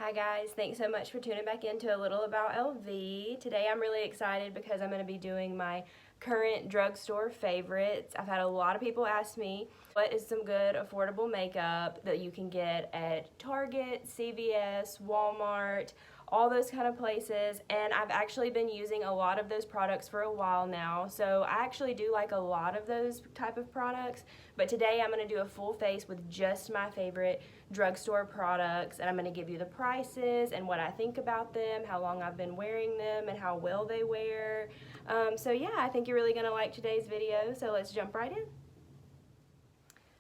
Hi guys, thanks so much for tuning back into a little about LV. Today I'm really excited because I'm going to be doing my current drugstore favorites. I've had a lot of people ask me what is some good affordable makeup that you can get at Target, CVS, Walmart, all those kind of places, and I've actually been using a lot of those products for a while now, so I actually do like a lot of those type of products, but today I'm going to do a full face with just my favorite drugstore products, and I'm going to give you the prices and what I think about them, how long I've been wearing them, and how well they wear. So yeah, I think you're really going to like today's video, so let's jump right in.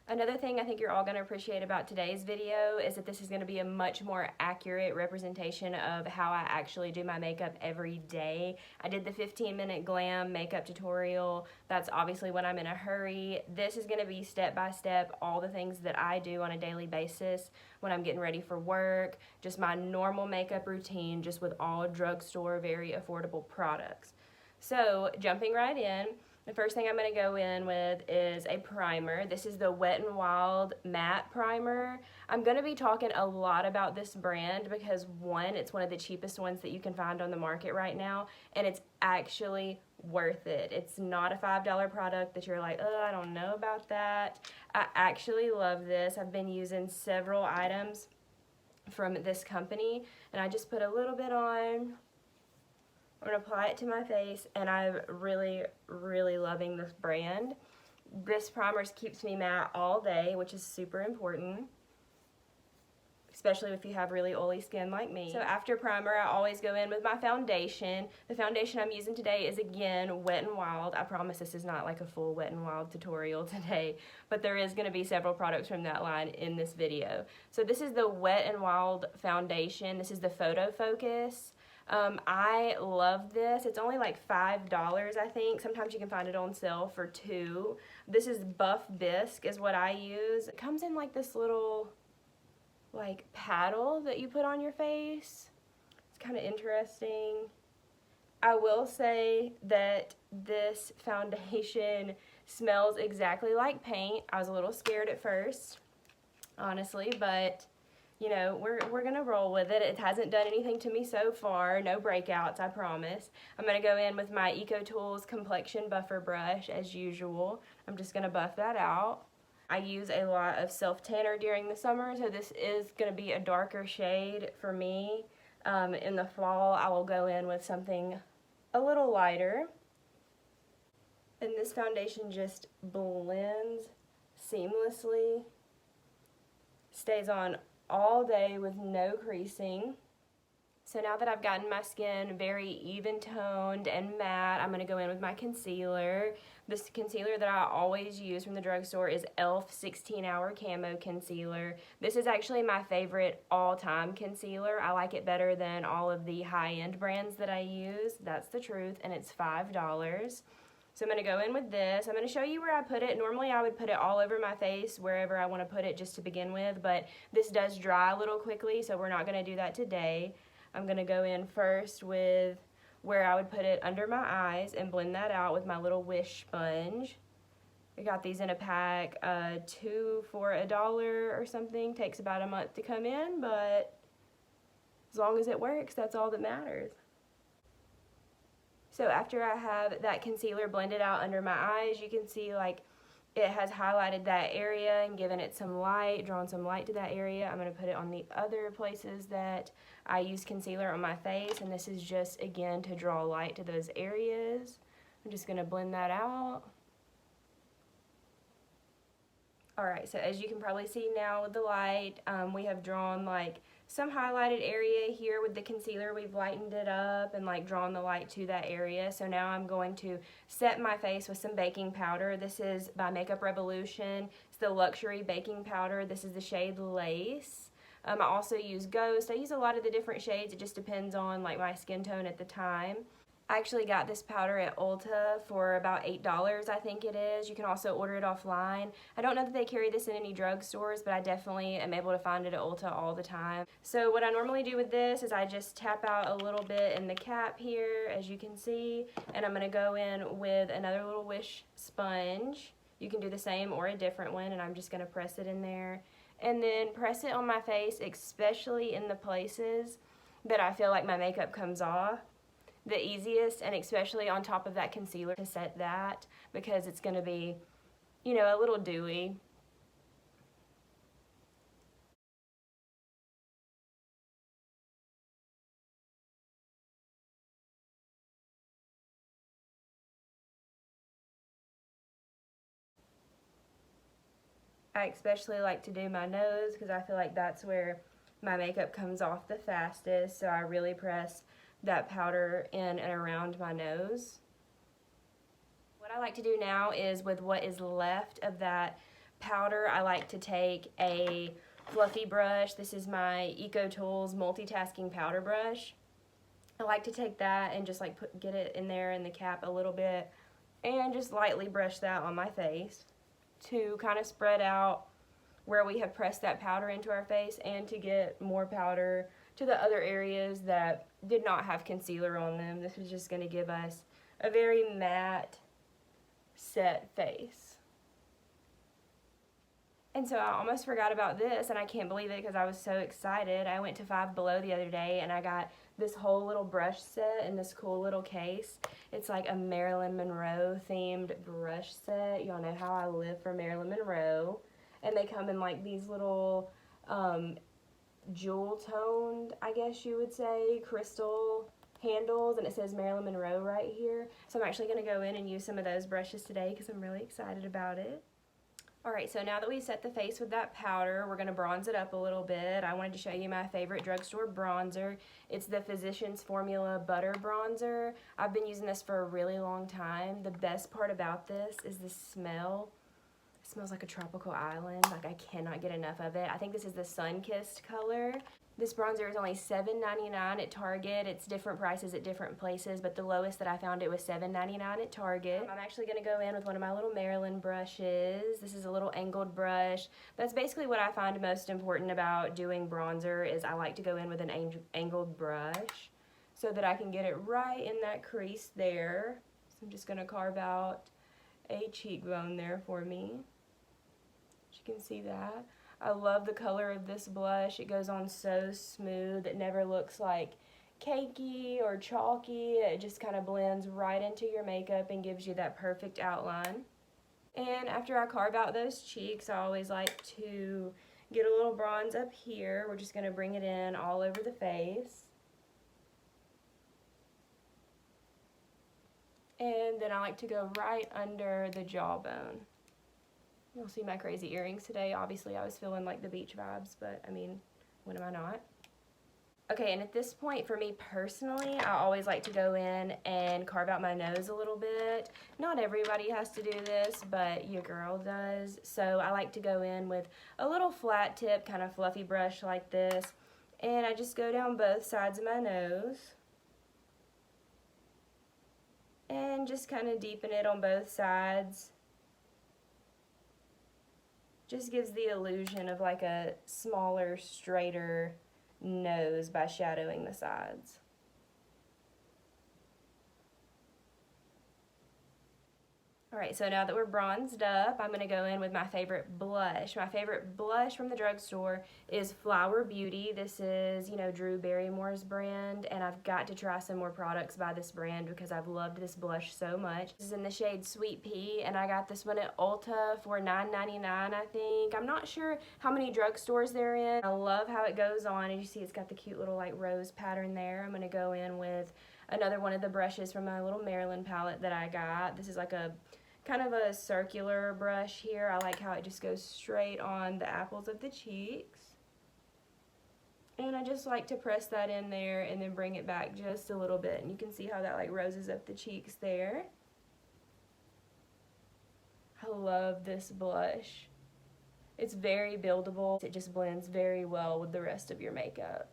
Another thing I think you're all going to appreciate about today's video is that this is going to be a much more accurate representation of how I actually do my makeup every day. I did the 15-minute glam makeup tutorial. That's obviously when I'm in a hurry. This is going to be step by step all the things that I do on a daily basis when I'm getting ready for work, just my normal makeup routine, just with all drugstore, very affordable products. So jumping right in, the first thing I'm going to go in with is a primer. This is the Wet n Wild Matte Primer. I'm going to be talking a lot about this brand because one, it's one of the cheapest ones that you can find on the market right now, and it's actually worth it. It's not a $5 product that you're like, oh, I don't know about that. I actually love this. I've been using several items from this company, and I just put a little bit on. I'm going to apply it to my face, and I'm really loving this brand. This primer keeps me matte all day, which is super important, especially if you have really oily skin like me. So after primer, I always go in with my foundation. The foundation I'm using today is, again, Wet n Wild. I promise this is not like a full Wet n Wild tutorial today, but there is going to be several products from that line in this video. So this is the Wet n Wild foundation. This is the Photo Focus. I love this. It's only like $5, I think. Sometimes you can find it on sale for $2. This is Buff Bisque is what I use. It comes in like this little like paddle that you put on your face. It's kind of interesting. I will say that this foundation smells exactly like paint. I was a little scared at first, honestly, but you know, we're gonna roll with it. It hasn't done anything to me so far. No breakouts, I promise. I'm gonna go in with my EcoTools Complexion Buffer Brush as usual. I'm just gonna buff that out. I use a lot of self-tanner during the summer, so this is gonna be a darker shade for me. In the fall, I will go in with something a little lighter. And this foundation just blends seamlessly, stays on all day with no creasing. So now that I've gotten my skin very even toned and matte, I'm going to go in with my concealer. This concealer that I always use from the drugstore is e.l.f. 16-Hour Camo Concealer. This is actually my favorite all-time concealer. I like it better than all of the high-end brands that I use. That's the truth, and it's $5. So I'm going to go in with this. I'm going to show you where I put it. Normally I would put it all over my face, wherever I want to put it just to begin with, but this does dry a little quickly, so we're not going to do that today. I'm going to go in first with where I would put it under my eyes and blend that out with my little Wish sponge. I got these in a pack, 2 for $1 or something. Takes about a month to come in, but as long as it works, that's all that matters. So after I have that concealer blended out under my eyes, you can see like it has highlighted that area and given it some light, drawn some light to that area. I'm going to put it on the other places that I use concealer on my face, and this is just, again, to draw light to those areas. I'm just going to blend that out. Alright, so as you can probably see now with the light, we have drawn like some highlighted area here with the concealer. We've lightened it up and like drawn the light to that area. So now I'm going to set my face with some baking powder. This is by Makeup Revolution. It's the Luxury Baking Powder. This is the shade Lace. I also use Ghost. I use a lot of the different shades. It just depends on like my skin tone at the time. I actually got this powder at Ulta for about $8, I think it is. You can also order it offline. I don't know that they carry this in any drugstores, but I definitely am able to find it at Ulta all the time. So what I normally do with this is I just tap out a little bit in the cap here, as you can see, and I'm going to go in with another little Wish sponge. You can do the same or a different one, and I'm just going to press it in there and then press it on my face, especially in the places that I feel like my makeup comes off the easiest, and especially on top of that concealer to set that, because it's going to be, you know, a little dewy. I especially like to do my nose because I feel like that's where my makeup comes off the fastest, so I really press that powder in and around my nose. What I like to do now is, with what is left of that powder, I like to take a fluffy brush. This is my Eco Tools multitasking powder brush. I like to take that and just like get it in there in the cap a little bit and just lightly brush that on my face to kind of spread out where we have pressed that powder into our face, and to get more powder to the other areas that did not have concealer on them. This is just going to give us a very matte, set face. And so I almost forgot about this, and I can't believe it because I was so excited. I went to Five Below the other day and I got this whole little brush set in this cool little case. It's like a Marilyn Monroe themed brush set. Y'all know how I live for Marilyn Monroe. And they come in like these little jewel toned, I guess you would say, crystal handles, and it says Marilyn Monroe right here. So I'm actually going to go in and use some of those brushes today because I'm really excited about it. Alright, so now that we set the face with that powder, we're going to bronze it up a little bit. I wanted to show you my favorite drugstore bronzer. It's the Physicians Formula Butter Bronzer. I've been using this for a really long time. The best part about this is the smell. It smells like a tropical island. Like, I cannot get enough of it. I think this is the Sun-Kissed color. This bronzer is only $7.99 at Target. It's different prices at different places, but the lowest that I found it was $7.99 at Target. I'm actually going to go in with one of my little Marilyn brushes. This is a little angled brush. That's basically what I find most important about doing bronzer, is I like to go in with an angled brush so that I can get it right in that crease there. So I'm just going to carve out a cheekbone there for me. You can see that. I love the color of this blush. It goes on so smooth. It never looks like cakey or chalky. It just kind of blends right into your makeup and gives you that perfect outline. And after I carve out those cheeks, I always like to get a little bronze up here. We're just going to bring it in all over the face. And then I like to go right under the jawbone. You'll see my crazy earrings today. Obviously, I was feeling like the beach vibes, but I mean, when am I not? Okay, and at this point, for me personally, I always like to go in and carve out my nose a little bit. Not everybody has to do this, but your girl does. So I like to go in with a little flat tip, kind of fluffy brush like this, and I just go down both sides of my nose and just kind of deepen it on both sides. Just gives the illusion of like a smaller, straighter nose by shadowing the sides. Alright, so now that we're bronzed up, I'm going to go in with my favorite blush. My favorite blush from the drugstore is Flower Beauty. This is, you know, Drew Barrymore's brand, and I've got to try some more products by this brand because I've loved this blush so much. This is in the shade Sweet Pea, and I got this one at Ulta for $9.99, I think. I'm not sure how many drugstores they're in. I love how it goes on. As you see, it's got the cute little like rose pattern there. I'm going to go in with another one of the brushes from my little Maryland palette that I got. This is like a kind of a circular brush here. I like how it just goes straight on the apples of the cheeks. And I just like to press that in there and then bring it back just a little bit. And you can see how that like roses up the cheeks there. I love this blush. It's very buildable. It just blends very well with the rest of your makeup.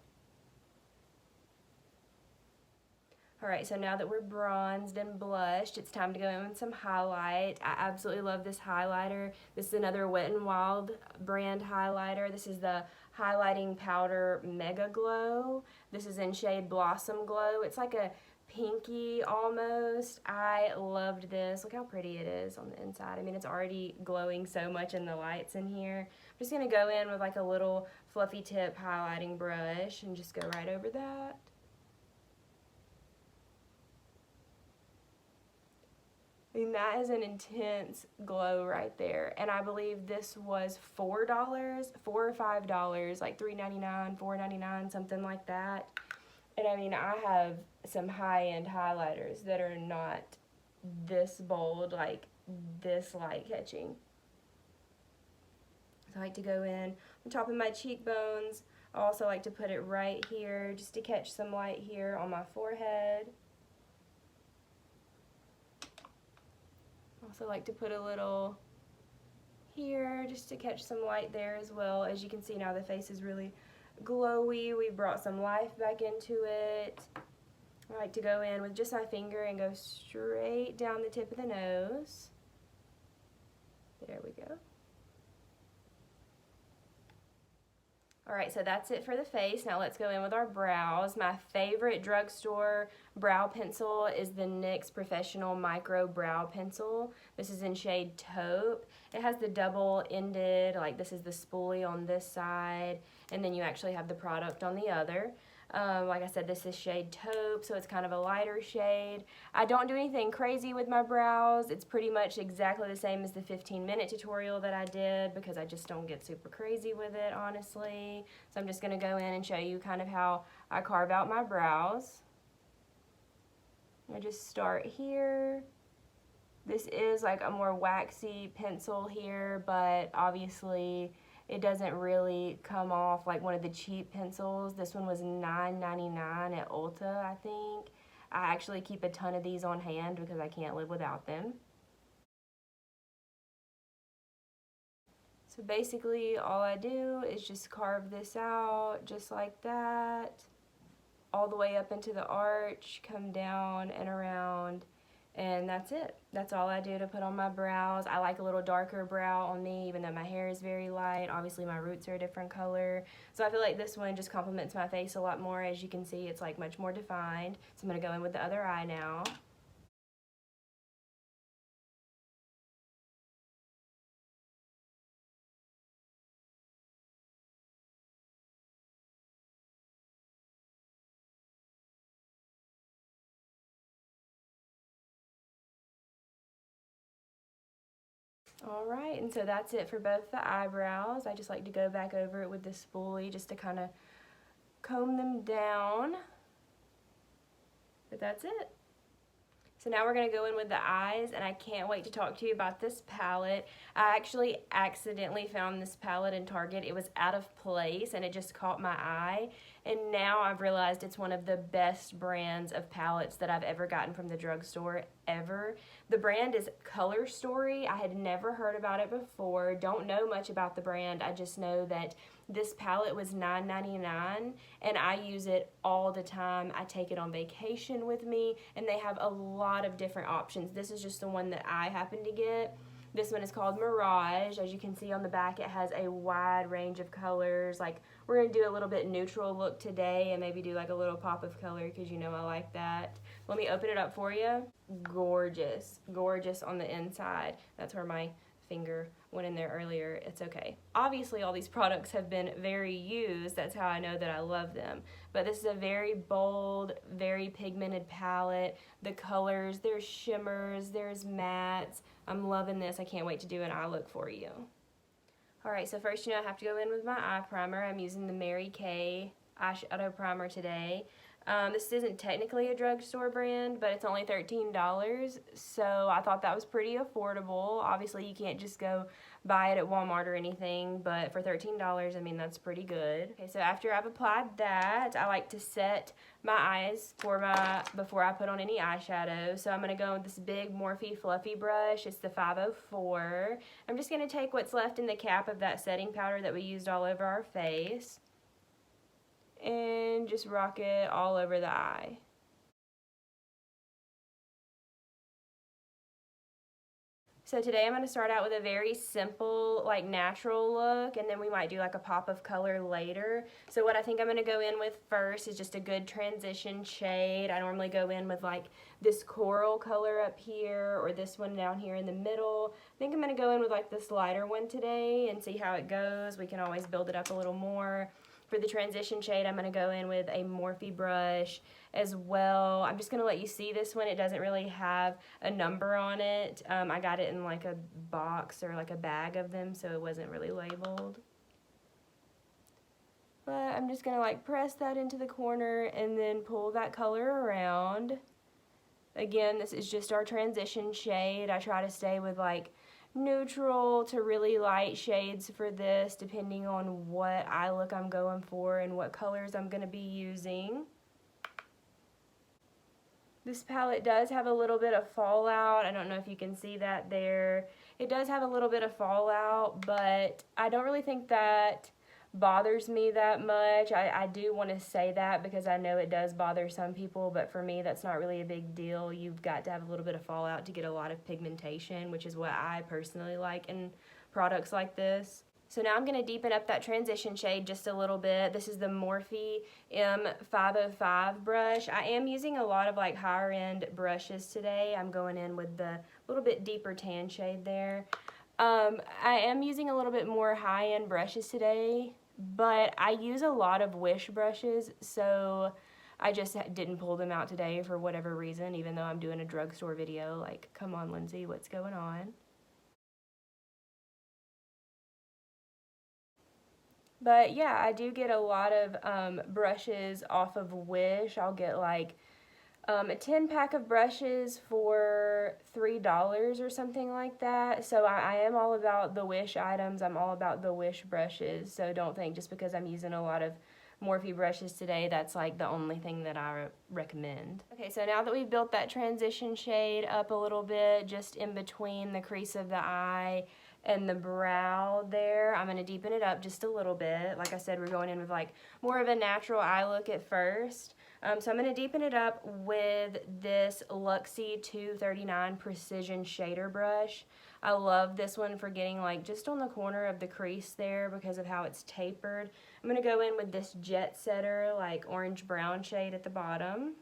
Alright, so now that we're bronzed and blushed, it's time to go in with some highlight. I absolutely love this highlighter. This is another Wet n Wild brand highlighter. This is the Highlighting Powder Mega Glow. This is in shade Blossom Glow. It's like a pinky almost. I loved this. Look how pretty it is on the inside. I mean, it's already glowing so much in the lights in here. I'm just going to go in with like a little fluffy tip highlighting brush and just go right over that. I mean, that is an intense glow right there. And I believe this was $4, $4 or $5, like $3.99, $4.99, something like that. And I mean, I have some high-end highlighters that are not this bold, like this light catching. So I like to go in on top of my cheekbones. I also like to put it right here just to catch some light here on my forehead. Also like to put a little here just to catch some light there as well. As you can see now, the face is really glowy. We brought some life back into it. I like to go in with just my finger and go straight down the tip of the nose. There we go. Alright, so that's it for the face. Now let's go in with our brows. My favorite drugstore brow pencil is the NYX Professional Micro Brow Pencil. This is in shade Taupe. It has the double-ended, like this is the spoolie on this side, and then you actually have the product on the other. Like I said, this is shade Taupe, so it's kind of a lighter shade. I don't do anything crazy with my brows. It's pretty much exactly the same as the 15-minute tutorial that I did because I just don't get super crazy with it, honestly. So I'm just going to go in and show you kind of how I carve out my brows. I just start here. This is like a more waxy pencil here, but obviously it doesn't really come off like one of the cheap pencils. This one was $9.99 at Ulta, I think. I actually keep a ton of these on hand because I can't live without them. So basically all I do is just carve this out just like that, all the way up into the arch, come down and around, and that's it. That's all I do to put on my brows. I like a little darker brow on me, even though my hair is very light. Obviously my roots are a different color. So I feel like this one just complements my face a lot more. As you can see, it's like much more defined. So I'm going to go in with the other eye now. Alright, and so that's it for both the eyebrows. I just like to go back over it with this spoolie just to kind of comb them down. But that's it. So now we're going to go in with the eyes, and I can't wait to talk to you about this palette. I actually accidentally found this palette in Target. It was out of place, and it just caught my eye. And now I've realized it's one of the best brands of palettes that I've ever gotten from the drugstore, ever. The brand is Color Story. I had never heard about it before. Don't know much about the brand. I just know that this palette was $9.99, and I use it all the time. I take it on vacation with me, and they have a lot of different options. This is just the one that I happen to get. This one is called Mirage. As you can see on the back, it has a wide range of colors. Like, we're going to do a little bit neutral look today and maybe do like a little pop of color because you know I like that. Let me open it up for you. Gorgeous. Gorgeous on the inside. That's where my finger went in there earlier. It's okay. Obviously, all these products have been very used. That's how I know that I love them. But this is a very bold, very pigmented palette. The colors, there's shimmers, there's mattes. I'm loving this. I can't wait to do an eye look for you. Alright, so first, I have to go in with my eye primer. I'm using the Mary Kay eyeshadow primer today. This isn't technically a drugstore brand, but it's only $13, so I thought that was pretty affordable. Obviously, you can't just go buy it at Walmart or anything, but for $13, I mean, that's pretty good. Okay, so after I've applied that, I like to set my eyes before I put on any eyeshadow. So I'm going to go with this big Morphe Fluffy brush. It's the 504. I'm just going to take what's left in the cap of that setting powder that we used all over our face and just rock it all over the eye. So today I'm going to start out with a very simple, like natural look, and then we might do like a pop of color later. So what I think I'm going to go in with first is just a good transition shade. I normally go in with like this coral color up here or this one down here in the middle. I think I'm going to go in with like this lighter one today and see how it goes. We can always build it up a little more. For the transition shade, I'm going to go in with a Morphe brush as well. I'm just going to let you see this one. It doesn't really have a number on it. I got it in like a box or like a bag of them, so it wasn't really labeled. But I'm just going to like press that into the corner and then pull that color around. Again, this is just our transition shade. I try to stay with like neutral to really light shades for this, depending on what eye look I'm going for and what colors I'm going to be using. This palette does have a little bit of fallout. I don't know if you can see that there. It does have a little bit of fallout, but I don't really think that bothers me that much. I do want to say that because I know it does bother some people, but for me that's not really a big deal. You've got to have a little bit of fallout to get a lot of pigmentation, which is what I personally like in products like this. So now I'm going to deepen up that transition shade just a little bit. This is the Morphe M505 brush. I am using a lot of like higher end brushes today. I'm going in with the little bit deeper tan shade there. I am using a little bit more high end brushes today, but I use a lot of Wish brushes, so I just didn't pull them out today for whatever reason, even though I'm doing a drugstore video. Like, come on, Lindsay, what's going on? But yeah, I do get a lot of brushes off of Wish. I'll get like a 10-pack of brushes for $3 or something like that. So I am all about the Wish items. I'm all about the Wish brushes. So don't think just because I'm using a lot of Morphe brushes today, that's like the only thing that I recommend. Okay, so now that we've built that transition shade up a little bit, just in between the crease of the eye and the brow there, I'm going to deepen it up just a little bit. Like I said, we're going in with like more of a natural eye look at first. So I'm going to deepen it up with this Luxie 239 Precision Shader Brush. I love this one for getting like just on the corner of the crease there because of how it's tapered. I'm going to go in with this Jet Setter like orange brown shade at the bottom.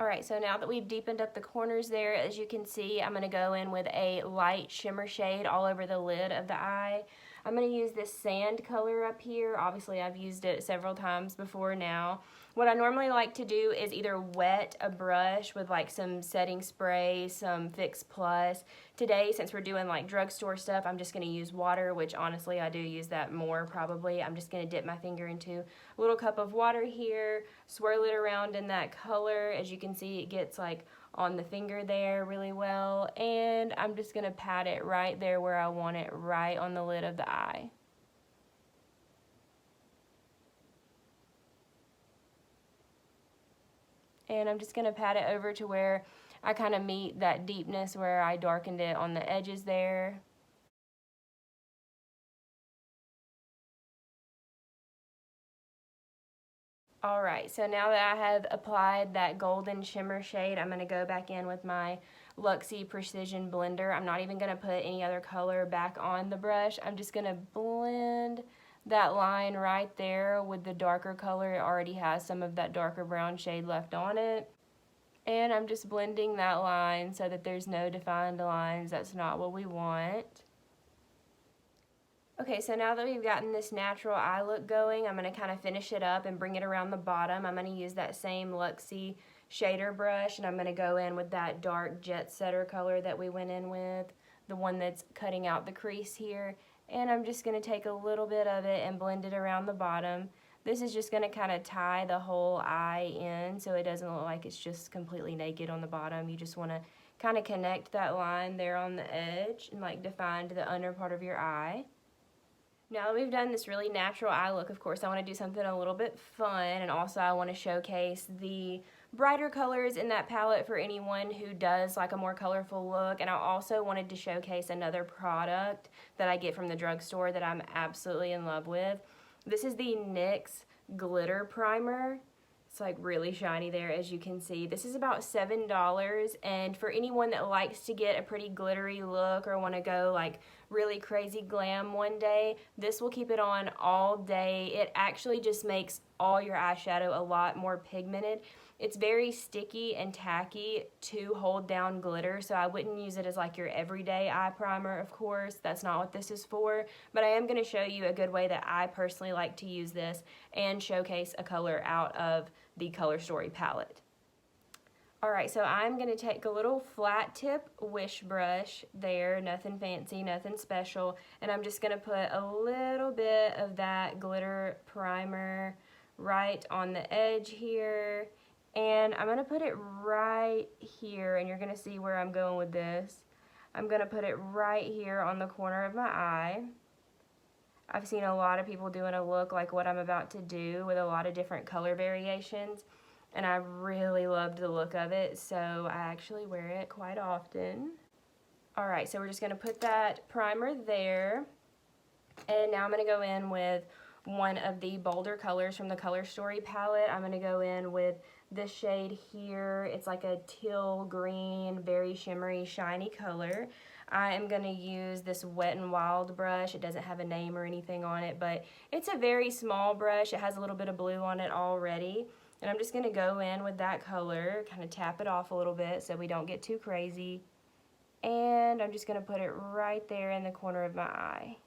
Alright, so now that we've deepened up the corners there, as you can see, I'm going to go in with a light shimmer shade all over the lid of the eye. I'm going to use this sand color up here. Obviously, I've used it several times before now. What I normally like to do is either wet a brush with like some setting spray, some Fix Plus. Today, since we're doing like drugstore stuff, I'm just going to use water, which honestly I do use that more probably. I'm just going to dip my finger into a little cup of water here, swirl it around in that color. As you can see, it gets like on the finger there really well, and I'm just going to pat it right there where I want it, right on the lid of the eye. And I'm just going to pat it over to where I kind of meet that deepness where I darkened it on the edges there. Alright, so now that I have applied that golden shimmer shade, I'm going to go back in with my Luxie Precision Blender. I'm not even going to put any other color back on the brush. I'm just going to blend that line right there with the darker color. It already has some of that darker brown shade left on it. And I'm just blending that line so that there's no defined lines. That's not what we want. Okay, so now that we've gotten this natural eye look going, I'm going to kind of finish it up and bring it around the bottom. I'm going to use that same Luxie shader brush, and I'm going to go in with that dark Jet Setter color that we went in with, the one that's cutting out the crease here. And I'm just going to take a little bit of it and blend it around the bottom. This is just going to kind of tie the whole eye in so it doesn't look like it's just completely naked on the bottom. You just want to kind of connect that line there on the edge and like define the under part of your eye. Now that we've done this really natural eye look, of course, I want to do something a little bit fun, and also I want to showcase the brighter colors in that palette for anyone who does like a more colorful look. And I also wanted to showcase another product that I get from the drugstore that I'm absolutely in love with. This is the NYX Glitter Primer. It's like really shiny there, as you can see. This is about $7, and for anyone that likes to get a pretty glittery look or want to go like really crazy glam one day, this will keep it on all day. It actually just makes all your eyeshadow a lot more pigmented. It's very sticky and tacky to hold down glitter, so I wouldn't use it as like your everyday eye primer, of course. That's not what this is for, but I am going to show you a good way that I personally like to use this and showcase a color out of the Color Story palette. Alright, so I'm going to take a little flat tip wish brush there, nothing fancy, nothing special, and I'm just going to put a little bit of that glitter primer right on the edge here, and I'm going to put it right here, and you're going to see where I'm going with this. I'm going to put it right here on the corner of my eye. I've seen a lot of people doing a look like what I'm about to do with a lot of different color variations, and I really loved the look of it, so I actually wear it quite often. Alright, so we're just going to put that primer there, and now I'm going to go in with one of the bolder colors from the Color Story palette. I'm going to go in with this shade here. It's like a teal green, very shimmery, shiny color. I am going to use this Wet n Wild brush. It doesn't have a name or anything on it, but it's a very small brush. It has a little bit of blue on it already. And I'm just going to go in with that color, kind of tap it off a little bit so we don't get too crazy. And I'm just going to put it right there in the corner of my eye.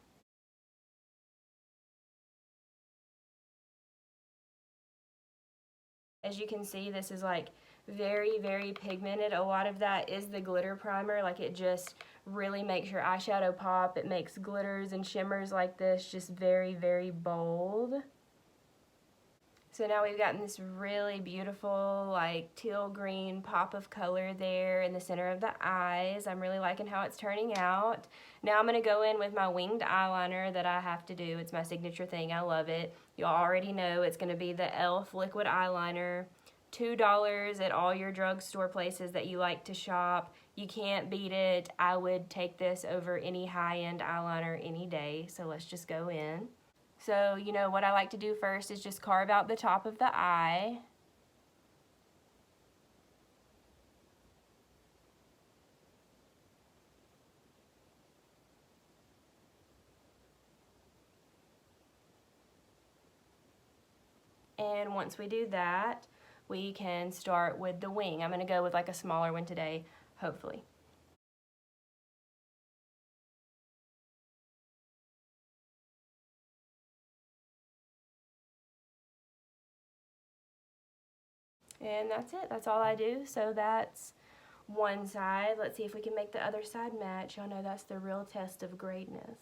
As you can see, this is like very, very pigmented. A lot of that is the glitter primer. Like, it just really makes your eyeshadow pop. It makes glitters and shimmers like this just very, very bold. So now we've gotten this really beautiful like teal green pop of color there in the center of the eyes. I'm really liking how it's turning out. Now I'm going to go in with my winged eyeliner that I have to do. It's my signature thing. I love it. You already know it's going to be the e.l.f. liquid eyeliner. $2 at all your drugstore places that you like to shop. You can't beat it. I would take this over any high-end eyeliner any day. So let's just go in. So, you know, what I like to do first is just carve out the top of the eye. And once we do that, we can start with the wing. I'm going to go with like a smaller one today, hopefully. And that's it. That's all I do. So that's one side. Let's see if we can make the other side match. Y'all know that's the real test of greatness.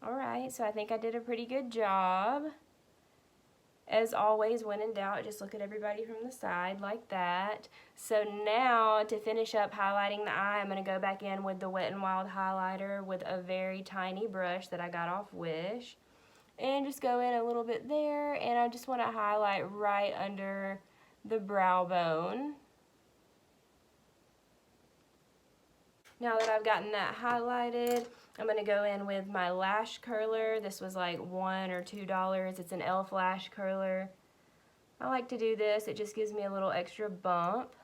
Alright, so I think I did a pretty good job. As always, when in doubt, just look at everybody from the side like that. So now, to finish up highlighting the eye, I'm going to go back in with the Wet n Wild highlighter with a very tiny brush that I got off Wish. And just go in a little bit there, and I just want to highlight right under the brow bone. Now that I've gotten that highlighted, I'm going to go in with my lash curler. This was like $1 or $2. It's an e.l.f. lash curler. I like to do this. It just gives me a little extra bump.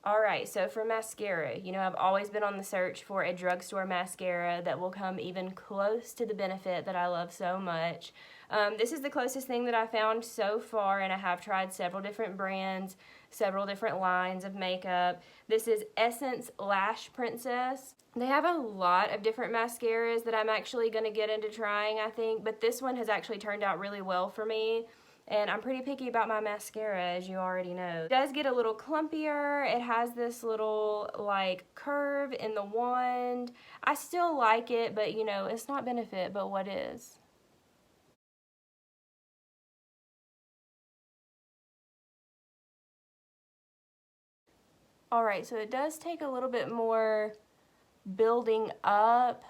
Alright, so for mascara, you know, I've always been on the search for a drugstore mascara that will come even close to the Benefit that I love so much. This is the closest thing that I found so far, and I have tried several different brands, several different lines of makeup. This is Essence Lash Princess. They have a lot of different mascaras that I'm actually going to get into trying, I think, but this one has actually turned out really well for me. And I'm pretty picky about my mascara, as you already know. It does get a little clumpier. It has this little, like, curve in the wand. I still like it, but, you know, it's not Benefit, but what is? Alright, so it does take a little bit more building up,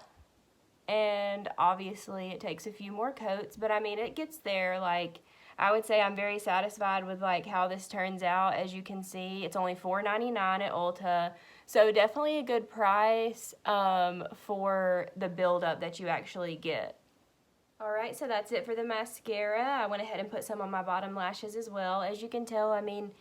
and obviously it takes a few more coats, but I mean, it gets there. Like, I would say I'm very satisfied with like how this turns out. As you can see, it's only $4.99 at Ulta, so definitely a good price for the buildup that you actually get. Alright, so that's it for the mascara. I went ahead and put some on my bottom lashes as well. As you can tell, I mean,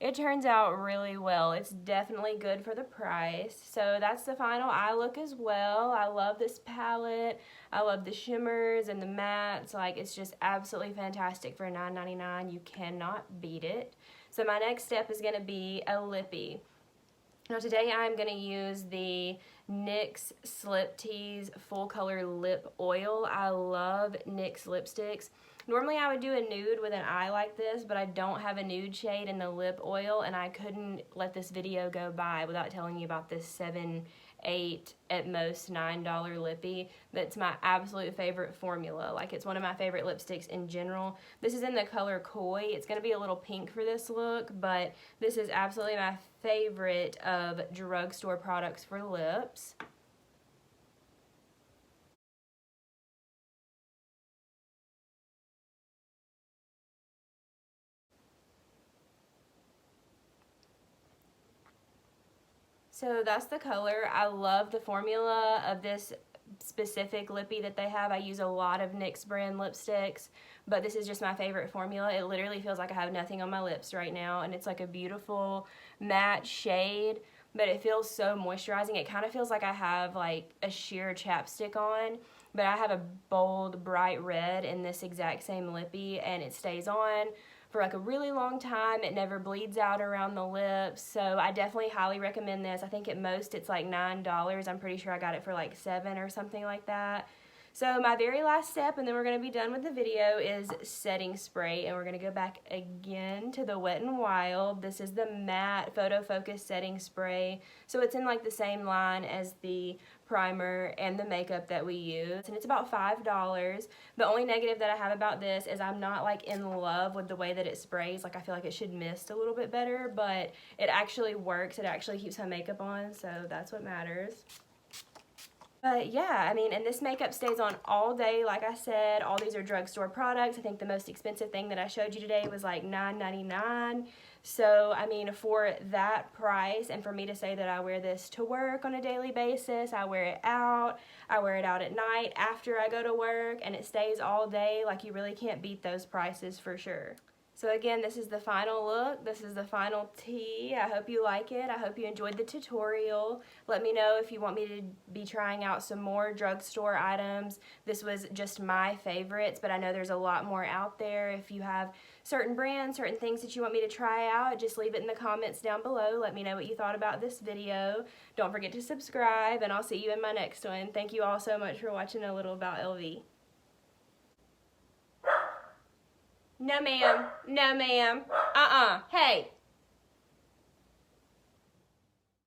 it turns out really well. It's definitely good for the price. So that's the final eye look as well. I love this palette. I love the shimmers and the mattes. Like, it's just absolutely fantastic for $9.99. You cannot beat it. So my next step is going to be a lippy. Now today I'm going to use the NYX Slip Tease Full Color Lip Oil. I love NYX lipsticks. Normally I would do a nude with an eye like this, but I don't have a nude shade in the lip oil, and I couldn't let this video go by without telling you about this $7, $8, at most $9 lippy. That's my absolute favorite formula. Like, it's one of my favorite lipsticks in general. This is in the color Koi. It's going to be a little pink for this look, but this is absolutely my favorite of drugstore products for lips. So that's the color. I love the formula of this specific lippy that they have. I use a lot of NYX brand lipsticks, but this is just my favorite formula. It literally feels like I have nothing on my lips right now, and it's like a beautiful matte shade, but it feels so moisturizing. It kind of feels like I have like a sheer chapstick on, but I have a bold bright red in this exact same lippy, and it stays on for like a really long time. It never bleeds out around the lips, so I definitely highly recommend this. I think at most it's like $9. I'm pretty sure I got it for like $7 or something like that. So my very last step, and then we're going to be done with the video, is setting spray, and we're going to go back again to the Wet n Wild. This is the matte photo focus setting spray, so it's in like the same line as the primer and the makeup that we use, and it's about $5. The only negative that I have about this is I'm not like in love with the way that it sprays. Like, I feel like it should mist a little bit better, but it actually works. It actually keeps my makeup on, so that's what matters. But yeah, I mean, and this makeup stays on all day. Like I said, all these are drugstore products. I think the most expensive thing that I showed you today was like $9.99. So, I mean, for that price, and for me to say that I wear this to work on a daily basis, I wear it out at night after I go to work, and it stays all day, like, you really can't beat those prices for sure. So again, this is the final look. This is the final tea. I hope you like it. I hope you enjoyed the tutorial. Let me know if you want me to be trying out some more drugstore items. This was just my favorites, but I know there's a lot more out there. If you have certain brands, certain things that you want me to try out, just leave it in the comments down below. Let me know what you thought about this video. Don't forget to subscribe, and I'll see you in my next one. Thank you all so much for watching a little about LV. No, ma'am. No, ma'am. Hey.